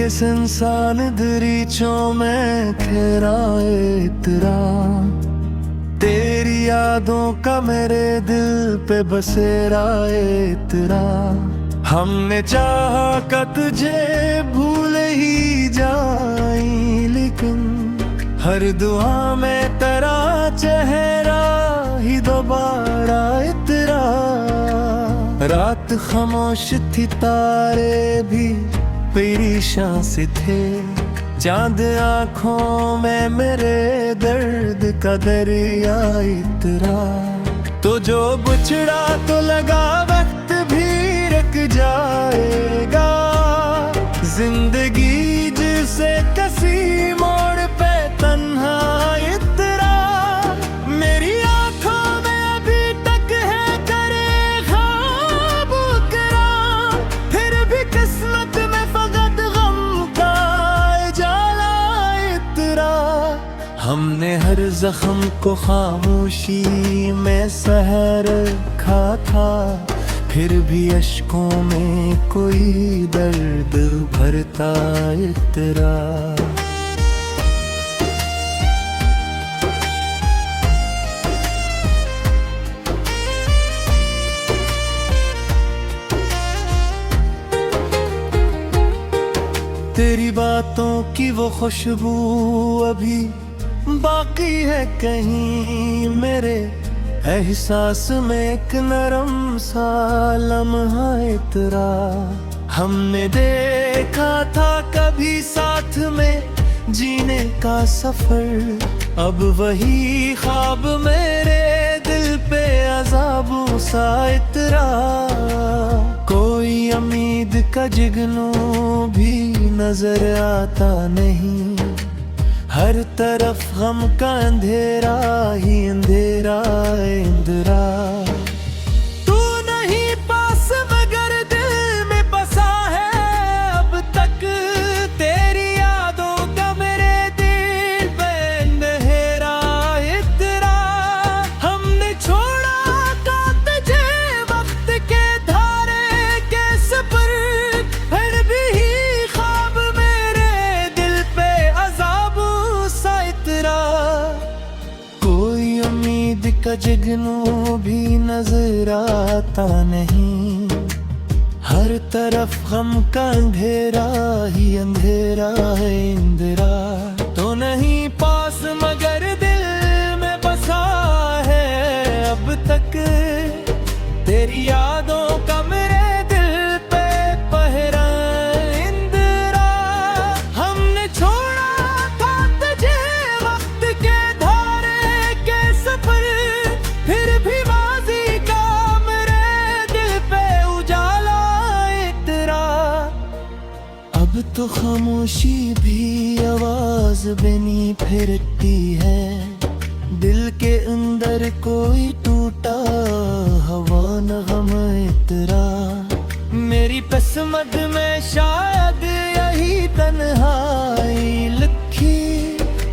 किस इंसान दरीचों में ठहराए तेरा, तेरी यादों का मेरे दिल पे बसेरा तेरा। हमने चाहा का तुझे भूल ही जाई, लेकिन हर दुआ में तेरा चेहरा ही दोबारा तेरा। रात खामोश थी, तारे भी परेशान से थे, चांद आँखों में मेरे दर्द का दरिया इतरा। तो जो बुछड़ा तो लगा वक्त भी रुक जाएगा, जिंदगी जिसे कसी मोड़ पे तन्हा इतरा। मेरी आँखों में अभी तक है करे ख्वाब उकरा, फिर भी किस्मत में फकत गम का जाला इतरा। हमने हर जख्म को खामोशी में सहर रखा था, फिर भी अश्कों में कोई दर्द भरता इतरा। तेरी बातों की वो खुशबू अभी बाकी है कहीं, मेरे एहसास में एक नरम सा लम्हा इतरा। हमने देखा था कभी साथ में जीने का सफर, अब वही ख्वाब मेरे दिल पे अज़ाबों सा इतरा। कोई उम्मीद का जिगनू भी नजर आता नहीं, हर तरफ गम का अंधेरा ही अंधेरा इंदिरा। तू नहीं पास मगर दिल में बसा है अब तक, तेरी यादों का मेरे दिल पे अंधेरा इतरा। हमने छोड़ा था तुझे वक्त के धारे के सफर, फिर भी ख्वाब मेरे दिल पे अज़ाब इतरा। कोई उम्मीद का जिगनू भी नजर आता नहीं, हर तरफ गम का अंधेरा ही अंधेरा है इंदिरा। तो नहीं पास मगर दिल में बसा है अब तक, तेरी यादों का मेरे दिल पे पहरा इंदिरा। हमने छोड़ा था तुझे वक्त के धारे के सफर, फिर भी माज़ी का मेरे दिल पे उजाला इतरा। अब तो खामोशी भी आवाज बनी फिरती है, दिल के अंदर कोई टूटा हवा नगम इतरा। मेरी किस्मत में शायद यही तन्हाई लिखी,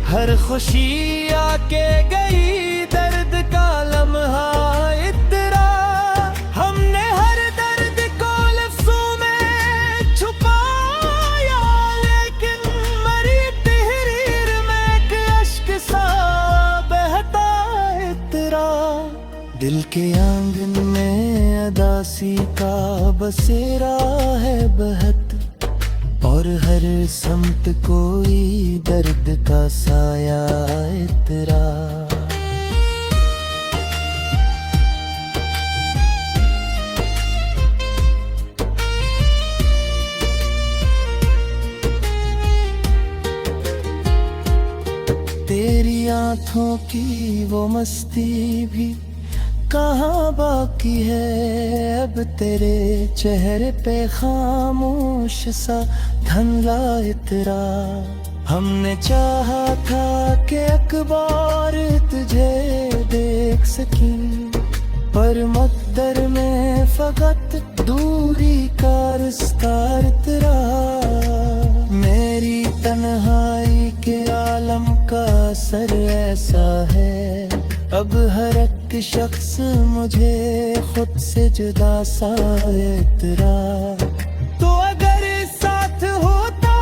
हर खुशी आके गई दर्द का लम्हा इतरा। हमने हर दर्द को लफ्ज़ों में छुपाया, लेकिन मरी तहरीर में एक अश्क सा बहता इतरा। दिल के आंगन में अदासी का बसेरा है बहत, और हर समत कोई दर्द का साया इतरा। तेरी आँखों की वो मस्ती भी कहाँ बाकी है, अब तेरे चेहरे पे खामोश सा धंधला इतरा। हमने चाहा था कि अखबार तुझे देख सकी, पर मुक़द्दर में फकत दूरी का रिश्ता इतरा। मेरी तन्हाई के आलम का असर ऐसा है, अब हर एक शख्स मुझे खुद से जुदा सा इतरा। तो अगर साथ होता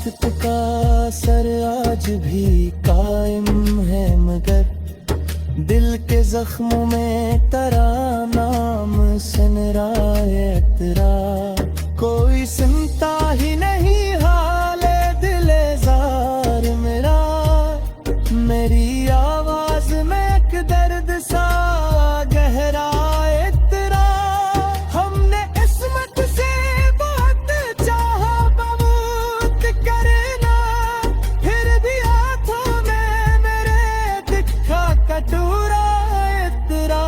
वक्त का असर आज भी कायम है, मगर दिल के जख्मों में तेरा नाम सुन रहा है तेरा। कोई सुनता ही नहीं हाले दिले जार मेरा, मेरी आवाज में एक दर्द सा गहरा है तेरा। हमने किस्मत से बहुत चाहा बहुत करना, फिर भी हाथों में मेरे दिखा कटोरा है तेरा।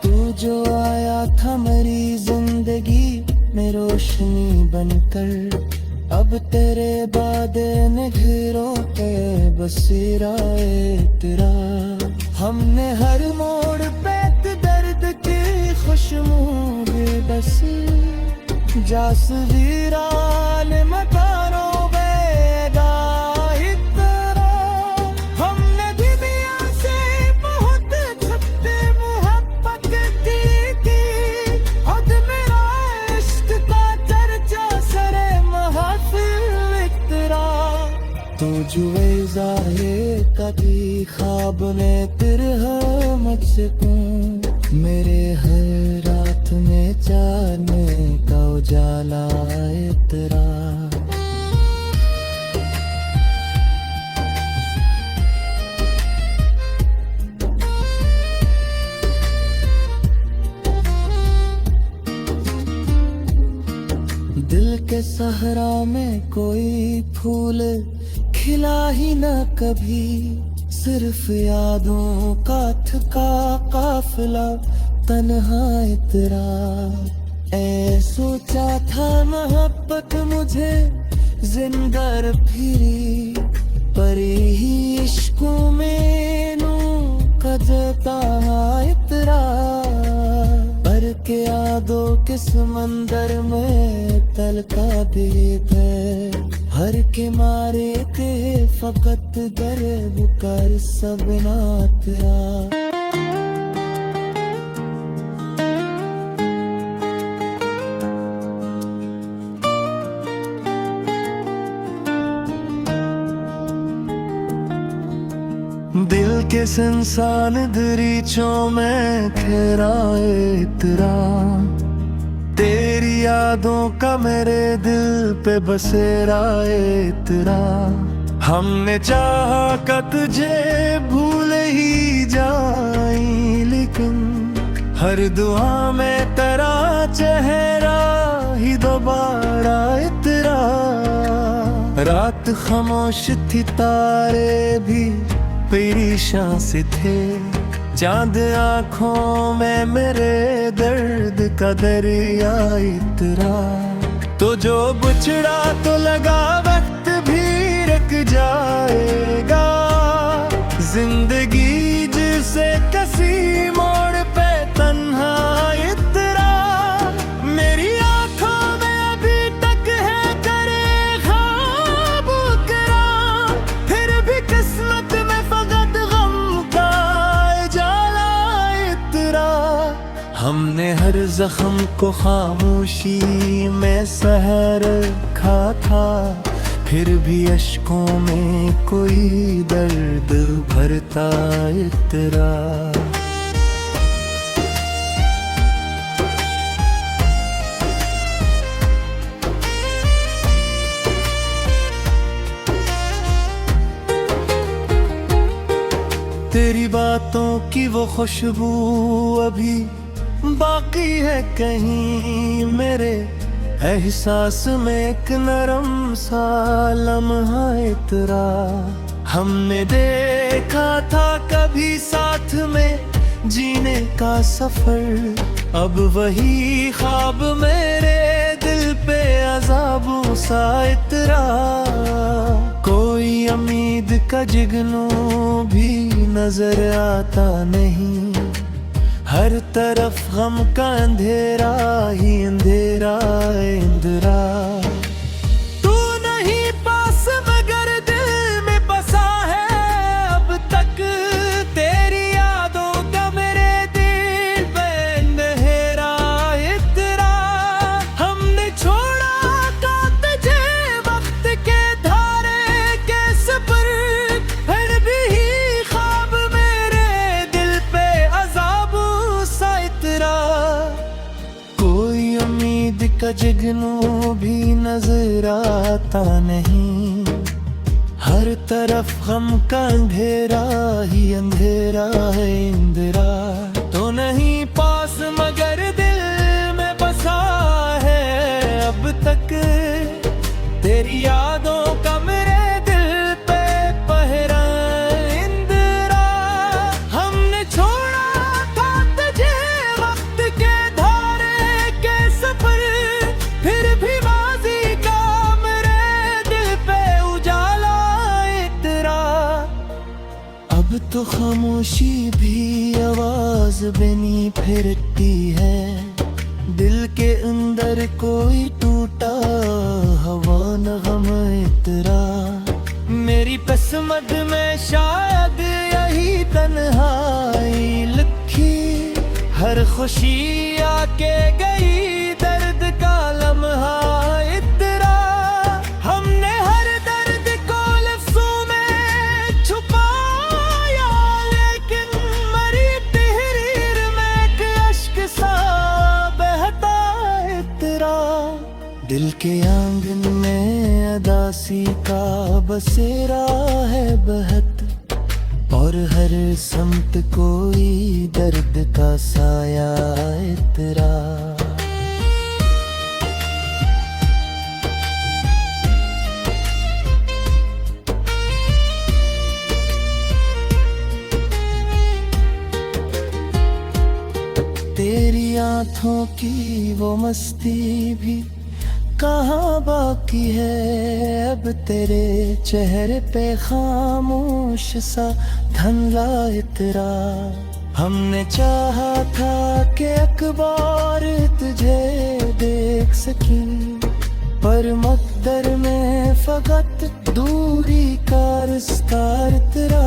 तू जो आया था मेरी जिंदगी में रोशनी बनकर, अब तेरे बाद निखरों पे बसेरा है तेरा। हमने हर मोड़ पे दर्द की खुशबू बस जासवीरान मकानों बेगा तेरा। हमने दुनिया से बहुत छुपते मोहब्बत की थी, खुद मेरा इश्क का चर्चा सरे महफिल तेरा। तू जुए जाहे कभी ख्वाब में तेरा मुझको, मेरे हर रात में जाने का उजाला है तेरा। दिल के सहरा में कोई फूल खिला ही न कभी, सिर्फ यादों का थका काफिला तन्हा तेरा। ऐ सोचा था मोहब्बत मुझे जिंदर फिरी, पर ही इश्कों में नू कजता तेरा। पर के यादों के समंदर में तलका दे गए, हर के मारे के फकत गर्व कर सब तेरा। दिल के संसान दरीचों में खेराए तेरा, तेरी यादों का मेरे दिल पे बसेरा है तेरा। हमने चाहा कि तुझे भूल ही जाए, लेकिन हर दुआ में तेरा चेहरा ही दोबारा है तेरा। रात खामोश थी तारे भी परेशान से थे, चांद आँखों में मेरे दर्द का दरिया तेरा। तो जो बुछड़ा तो लगा वक्त भी रुक जाएगा, जिंदगी जिसे कसी मोड़ पे तन्हा तेरा। मेरी आँखों में अभी तक है करे ख्वाब करा, फिर भी किस्मत में फकत गम का जाला तेरा। हमने हर जख्म को खामोशी में सहर खा था, फिर भी अश्कों में कोई दर्द भरता तेरा। तेरी बातों की वो खुशबू अभी बाकी है कहीं, मेरे एहसास में एक नरम सा लम्हा तेरा। हमने देखा था कभी साथ में जीने का सफर, अब वही ख्वाब मेरे दिल पे अज़ाबों सा तेरा। कोई उम्मीद का जिगनू भी नजर आता नहीं, हर तरफ गम का अंधेरा ही अंधेरा इंदिरा। तू नहीं पास मगर दिल में बसा है अब तक, तेरी यादों का मेरे दिल पे अंधेरा तेरा। हमने छोड़ा का तुझे वक्त सजगनू भी नजर आता नहीं। हर तरफ गम का अंधेरा ही अंधेरा है इंदिरा। तो नहीं पास मगर दिल में बसा है अब तक तेरी यादों का मेरे दिल पे पहरा इंदिरा। हमने छोड़ा था तुझे वक्त के धारे के सफर, फिर भी माजी का मेरे दिल पे उजाला तेरा। अब तो खामोशी भी आवाज बनी फिरती है, दिल के अंदर कोई टूटा हवा नगम इतरा। मेरी किस्मत में शायद यही तन्हाई लिखी, हर खुशी आके गई दर्द का लम्हा इतरा। हमने हर दर्द को लफ्जों में छुपाया, लेकिन मरी तहरीर में एक अश्क सा बहता इतरा। दिल के आंगन में अदासी का बसेरा है बहत, और हर समत कोई दर्द का साया इतरा। तेरी आंखों की वो मस्ती भी कहाँ बाकी है, अब तेरे चेहरे पे खामोश सा धंधला इतरा। हमने चाहा था कि अखबार तुझे देख सकी, पर मकदर में फकत दूरी का रिश्ता इतरा।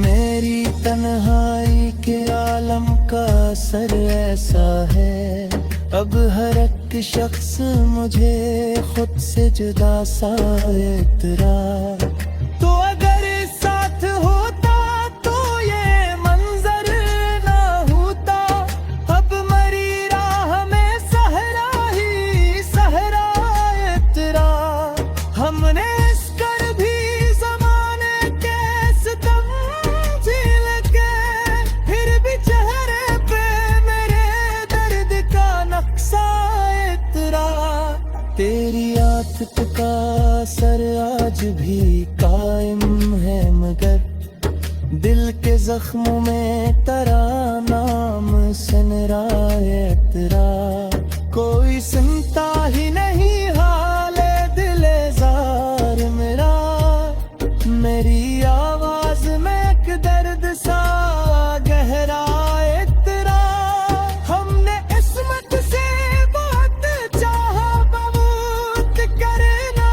मेरी तन्हाई के आलम का असर ऐसा है, अब हर एक शख्स मुझे खुद से जुदा सा इतरा। तो अगर साथ होता तो ये मंजर ना होता, अब मरी राह में सहरा ही सहरा इतरा। हमने इस कर भी जमाने के सितम झेल के, फिर भी चेहरे पे मेरे दर्द का नक्शा इतरा। तेरी आदत का असर आज भी कायम है, मगर दिल के जख्मों में तेरा नाम सनरा इतरा। कोई सुनता ही नहीं हाले दिले जार मेरा, मेरी आवाज में एक दर्द सा गहरा इतरा। हमने इस्मत से बहुत चाहा बहुत करना,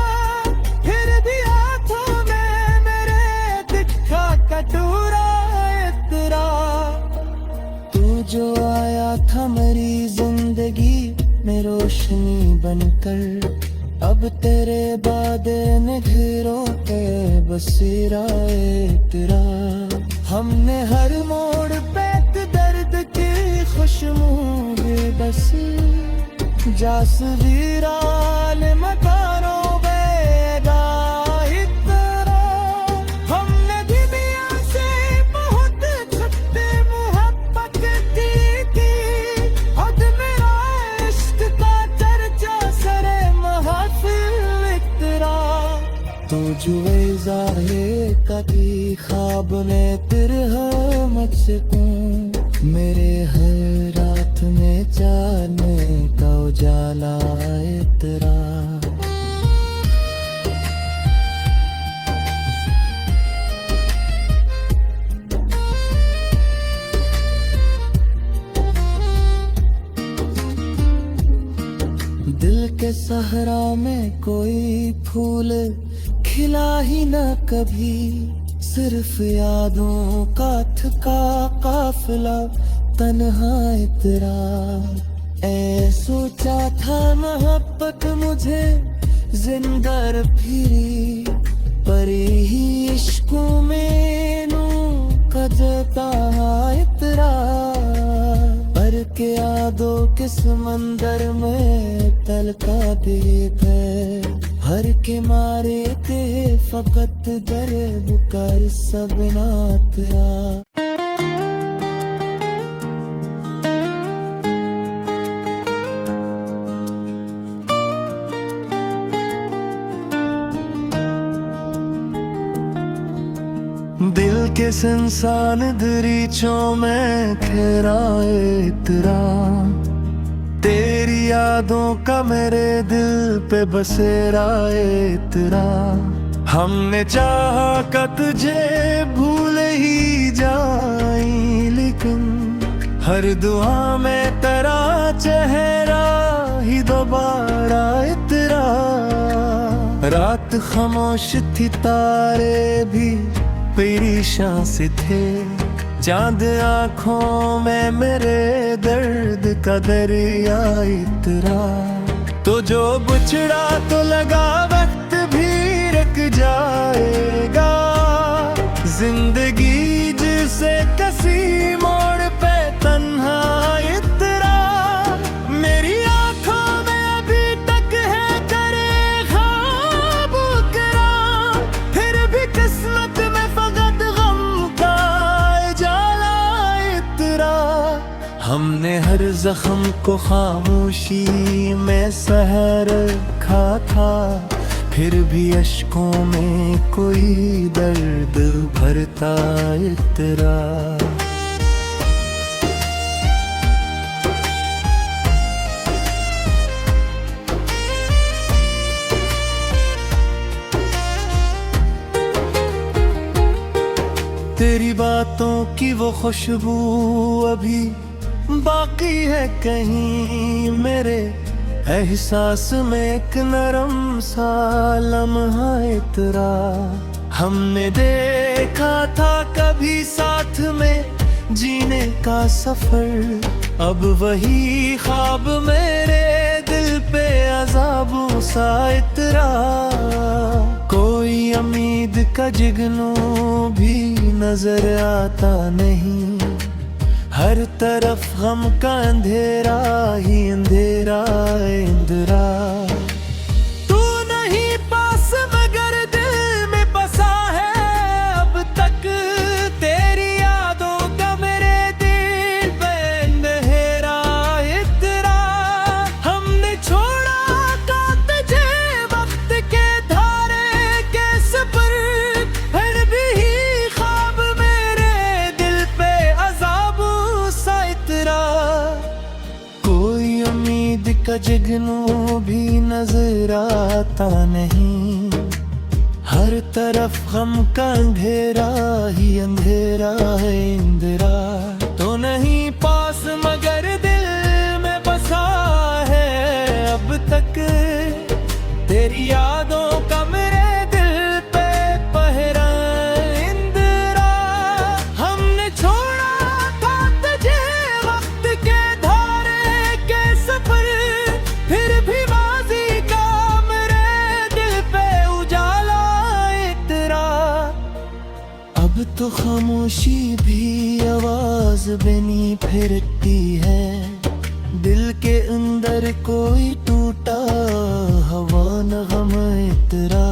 फिर भी हाथों में मेरे दिखा कटोरा इतरा। तू जो आया था मेरी जिंदगी में रोशनी बनकर, अब तेरे बाद निखरों के बसेरा इतरा। हमने हर मोड़ पे दर्द की खुशबू बस जासवीराल मकारों बेगा इतरा। हमने दुनिया से बहुत छुट्टे मोहब्बत की थी, हद मेरा इश्क का चर्चा सरे महफिल इतरा। तो जुए ज़ाहे कभी ख्वाब में तिरहमत से मेरे हर रात में जाने का उजाला इतरा। दिल के सहरा में कोई फूल खिला ही न कभी, सिर्फ यादों का थका काफिला तन्हा इतरा। ऐ सोचा था मोहब्बत मुझे जिंदर फिरी, पर ही इश्कों में नू कजता इतरा। पर के यादों के जिस मंदिर में तलका दे गए, हर के मारे ते फकत दर्द कर सब नातरा। दिल के संसान दरीचों में ठहराए इतरा, तेरी यादों का मेरे दिल पे बसेरा इतरा। हमने चाहा का तुझे भूल ही जाई, लेकिन हर दुआ में तेरा चेहरा ही दोबारा इतरा। रात खामोश थी, तारे भी परेशान से थे, चांद आँखों में मेरे दर्द का दरिया इतरा। तो जो बिछड़ा तो लगा वक्त भी रुक जाएगा, जिंदगी जिसे कसी मोड़ पे तन्हा इतरा। मेरी आँखों में अभी तक है करे ख्वाब उकरा, फिर भी किस्मत में हमने हर जख्म को खामोशी में सहर रखा था, फिर भी अश्कों में कोई दर्द भरता इतरा। तेरी बातों की वो खुशबू अभी बाकी है कहीं, मेरे एहसास में एक नरम सा लम्हा इतरा। हमने देखा था कभी साथ में जीने का सफर, अब वही ख्वाब मेरे दिल पे अज़ाबों सा इतरा। कोई उम्मीद का जिगनू भी नजर आता नहीं, हर तरफ गम का अंधेरा ही अंधेरा इंदिरा। तू नहीं पास मगर दिल में बसा है अब तक, तेरी यादों का मेरे दिल पे अंधेरा इतरा। हमने छोड़ा था तुझे वक्त के धारे के सफर, फिर भी ख्वाब मेरे दिल पे अज़ाब इतरा। कोई उम्मीद का जिगनू भी नजर आता नहीं, हर तरफ गम का अंधेरा ही अंधेरा है इंदिरा। तो नहीं पास मगर दिल में बसा है अब तक, तेरी यादों का मेरे दिल पे पहरा इंदिरा। हमने छोड़ा था तुझे वक्त के धारे के सफर, फिर भी माज़ी का मेरे दिल पे उजाला इतरा। अब तो खामोशी भी आवाज बनी फिरती है, दिल के अंदर कोई टूटा हवा नगम इतरा।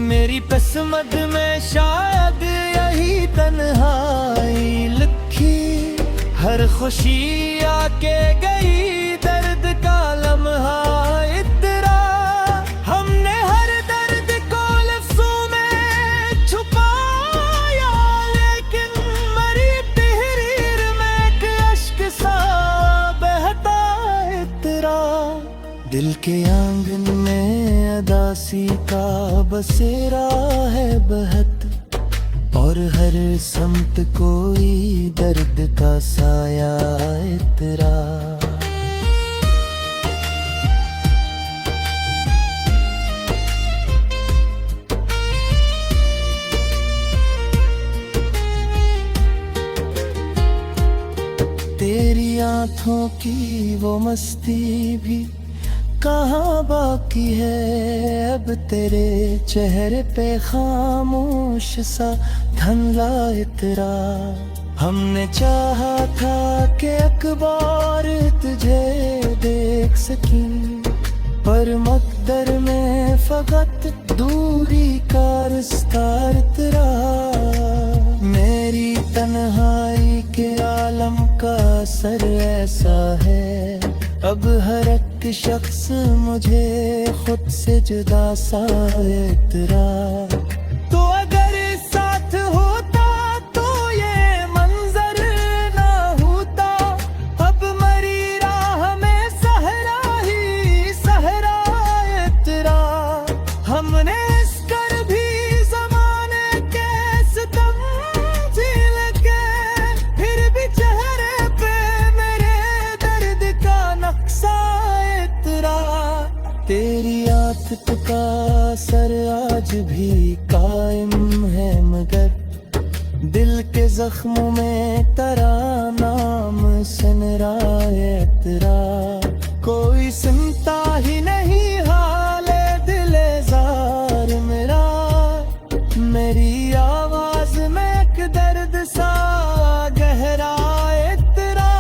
मेरी किस्मत में शायद यही तन्हाई लिखी, हर खुशी आके गई दर्द का लम्हा इतरा। हमने हर दर्द को लफ्ज़ों में छुपाया, लेकिन मरी तहरीर में एक अश्क सा बहता इतरा। दिल के आंगन में अदासी का बसेरा है बहत, और हर समत कोई दर्द का साया इतरा। तेरी आँखों की वो मस्ती भी कहाँ बाकी है, अब तेरे चेहरे पे खामोश सा धुंधला इतरा। हमने चाहा था कि अखबार तुझे देख सकी, पर मकदर में फकत दूरी का रिश्ता तेरा। मेरी तन्हाई के आलम का असर ऐसा है, अब हर एक शख्स मुझे खुद से जुदा सा है तेरा। तो अगर साथ होता तो ये मंजर ना होता, अब मरी राह में सहरा ही सहरा है तेरा। हमने इस कर भी ज़माने के सितम झेल के, फिर भी चेहरे पे मेरे दर्द का नक्शा है तेरा। तेरी आदत का असर आज भी कायम है, मगर दिल के जख्मों में तेरा नाम सुन रहा है तेरा। कोई सुनता ही नहीं हाले दिले जार मेरा, मेरी आवाज में एक दर्द सा गहरा है तेरा।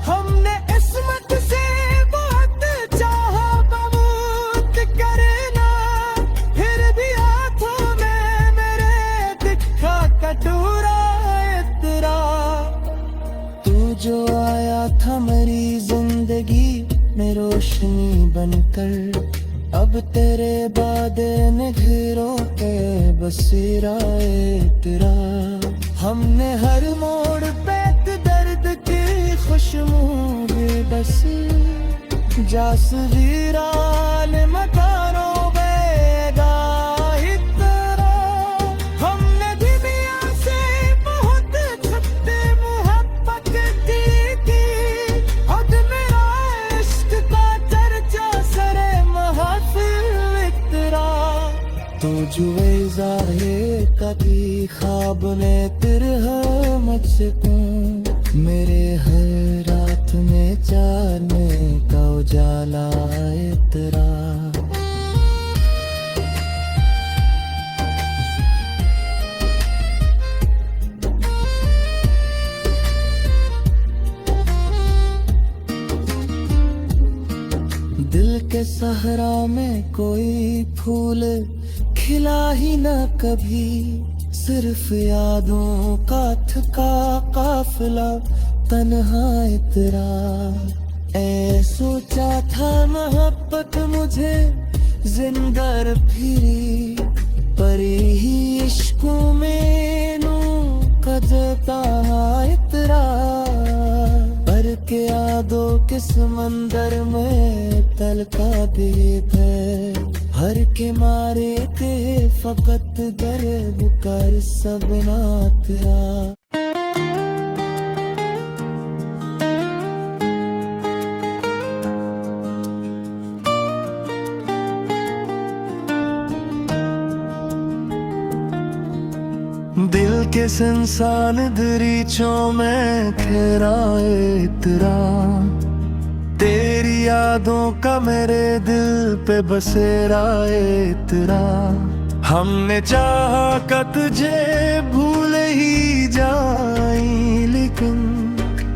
हमने इस्मत से बहुत चाहा बमूत करना, फिर भी हाथों में मेरे दिखा कटोरा है तेरा। तू जो आया था मेरी जिंदगी में रोशनी बनकर, अब तेरे बाद निघरों पे बसेरा है तेरा। हमने हर मोड़ पे दर्द की खुशबू बस जासवीरान मकानों बेगा इतना। हमने दुनिया से बहुत छुट्टे मोहब्बत की थी, अब मेरा इश्क का चर्चा सरे महफिल तेरा। तू जुए ज़ाहे कभी ख्वाब ने तिरहा मुझसे मेरे हर रात में चाहने का उजाला है तेरा। दिल के सहरा में कोई फूल खिला ही न कभी, सिर्फ यादों का थका काफिला तन्हा तेरा। ऐ सोचा था मोहब्बत मुझे जिंदर फिरी, पर ही इश्कों में नू कजता तेरा। पर के यादों के समंदर में तलका दे थे, हर के मारे के फकत दर्द कर सब ना तेरा। दिल के संसान दरीचों में ठहराए तेरा, तेरी यादों का मेरे दिल पे बसेरा है तेरा। हमने चाहा कि तुझे भूल ही जाए, लेकिन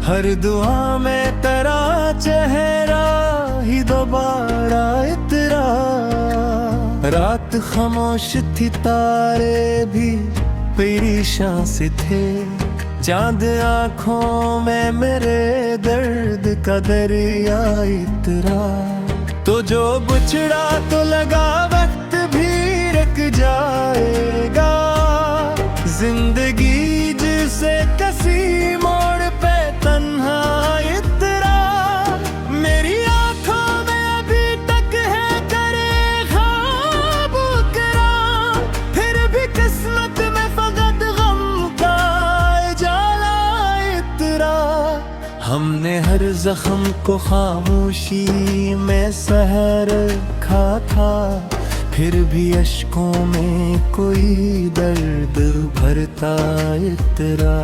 हर दुआ में तेरा चेहरा ही दोबारा है तेरा। रात खामोश थी, तारे भी परेशान से थे, चांद आँखों में मेरे दर्द का दरिया तेरा। तो जो बुछड़ा तो लगा वक्त भी रुक जाएगा, जिंदगी जिसे कसी मोड़ पे तन्हा तेरा। मेरी आँखों में अभी तक है करे ख्वाब करा, फिर भी किस्मत में हमने हर जख्म को खामोशी में सहर रखा था, फिर भी अश्कों में कोई दर्द भरता तेरा।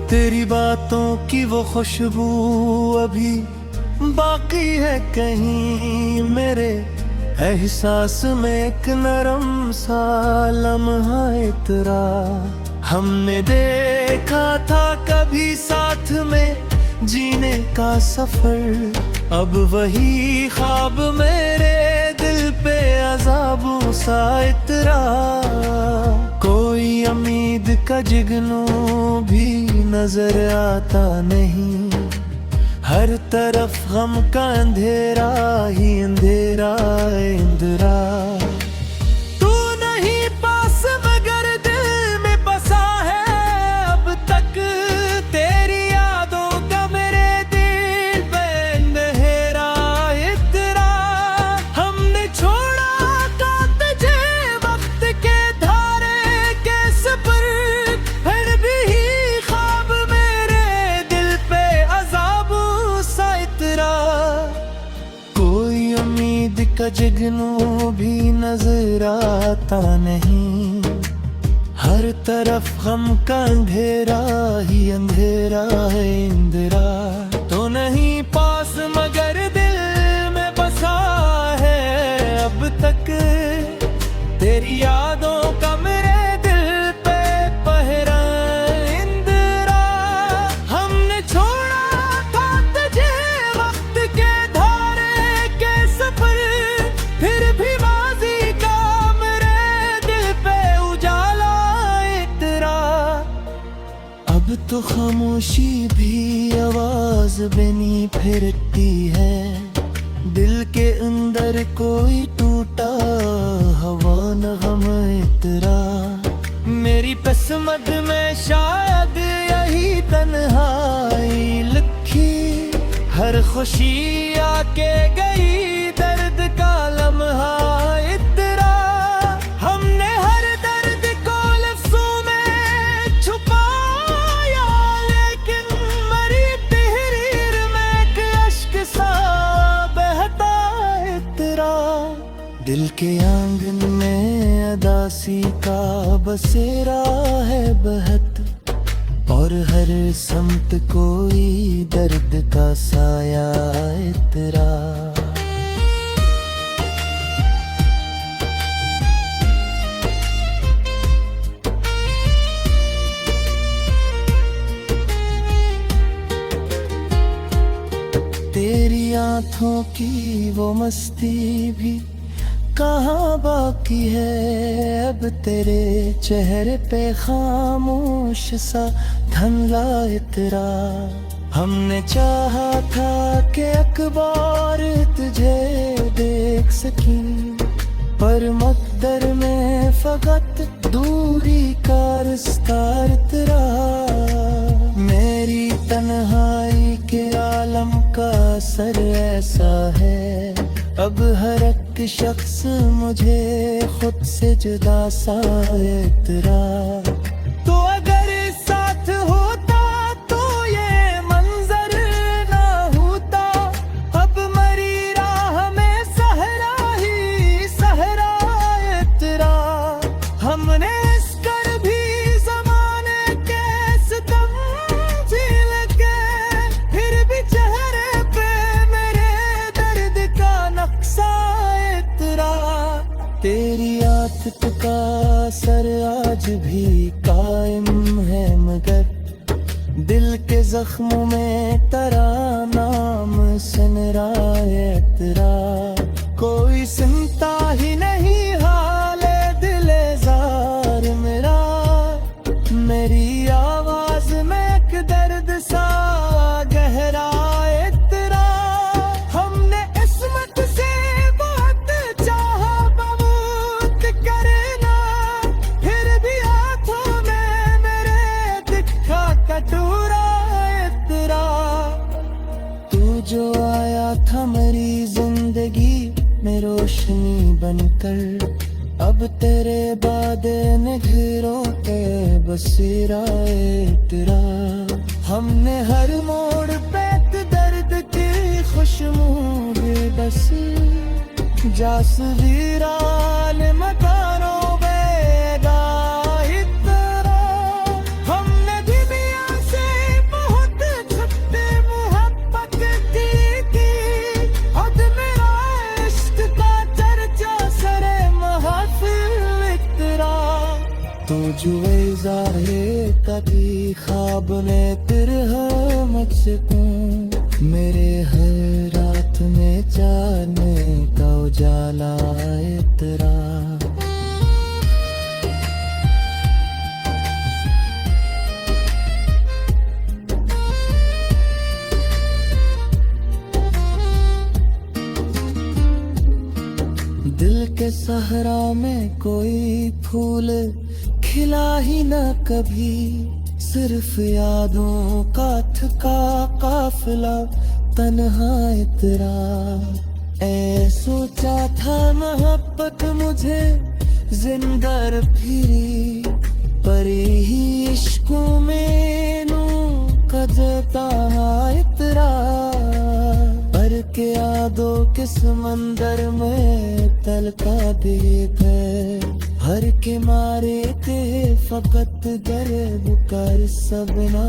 तेरी बात रातों की वो खुशबू अभी बाकी है कहीं मेरे एहसास में एक नरम सा लम्हा इतरा। हमने देखा था कभी साथ में जीने का सफर, अब वही ख्वाब मेरे दिल पे अज़ाबों सा इतरा। कोई उम्मीद का जिगनू भी नजर आता नहीं, हर तरफ गम का अंधेरा ही अंधेरा इंदिरा। तू नहीं पास मगर दिल में बसा है अब तक, तेरी यादों का मेरे दिल पे अंधेरा इतरा। हमने छोड़ा था तुझे वक्त के धारे के सफर, फिर भी ख्वाब मेरे दिल पे अज़ाब सा इतरा। कोई उम्मीद का जिगनू भी नजर आता नहीं, हर तरफ गम का अंधेरा ही अंधेरा है इंदिरा। तो नहीं पास मगर दिल में बसा है अब तक, तेरी यादों का मेरे दिल पे पहरा इंदिरा। हमने छोड़ा था तुझे वक्त के धारे के सफर, फिर भी माजी का मेरे दिल पे उजाला इतरा। अब तो खामोशी भी आवाज बनी फिरती है, दिल के अंदर कोई टूटा हवा नगम इतरा। मेरी किस्मत में शायद यही तन्हाई लिखी, हर खुशी आके गई दर्द का लम्हा इतरा। हमने हर दर्द को लफ्ज़ों में छुपाया, लेकिन मरी तहरीर में एक अश्क सा बहता इतरा। दिल के आंगन में अदासी का बसेरा है बहत, और हर समत कोई दर्द का साया इतरा। तेरी आँखों की वो मस्ती भी कहाँ बाकी है, अब तेरे चेहरे पे खामोश सा धंधला इतरा। हमने चाहा था कि अखबार तुझे देख सकी, पर मकदर में फकत दूरी का रास्ता इतरा। मेरी तन्हाई के आलम का असर ऐसा है, अब हर एक शख्स मुझे खुद से जुदा सा इतरा। तो अगर साथ होता तो ये मंजर ना होता, अब मरी राह में सहरा ही सहरा इतरा। हमने इस कर भी ज़माने के सितम झेल के, फिर भी चेहरे पे मेरे दर्द का नक्शा इतरा। तेरी आदत का असर आज भी कायम है, मगर दिल के जख्मों में तेरा नाम सुनरा इतरा। कोई सुनता ही नहीं हाले दिले जार मेरा, मेरी आवाज में एक दर्द सा गहरा इतरा। हमने इस्मत से बहुत चाहा बमूत करना, फिर भी हाथों में मेरे दिखा कटोरा इतरा। तू जो आया था मेरी जिंदगी में रोशनी बनकर, अब तेरे बाद निघरों के बसेरा इतरा। हमने हर मोड़ पे दर्द की खुशबू बस, जासवीरान मकानों बेगा इतरा। हमने दुनिया से बहुत जुए ज़ाहे कभी ख्वाब ने फिर मुझको मेरे हर रात में जाने का उजाला तेरा। दिल के सहरा में कोई फूल खिला ही न कभी, सिर्फ यादों का थका काफिला तन्हा तेरा। ऐ सोचा था मोहब्बत मुझे जिंदर फिरी, पर ही इश्कों में नू कजता तेरा। पर के यादों के समंदर में तलका दे गए, हर के मारे थे फकत गर्व कर सबना।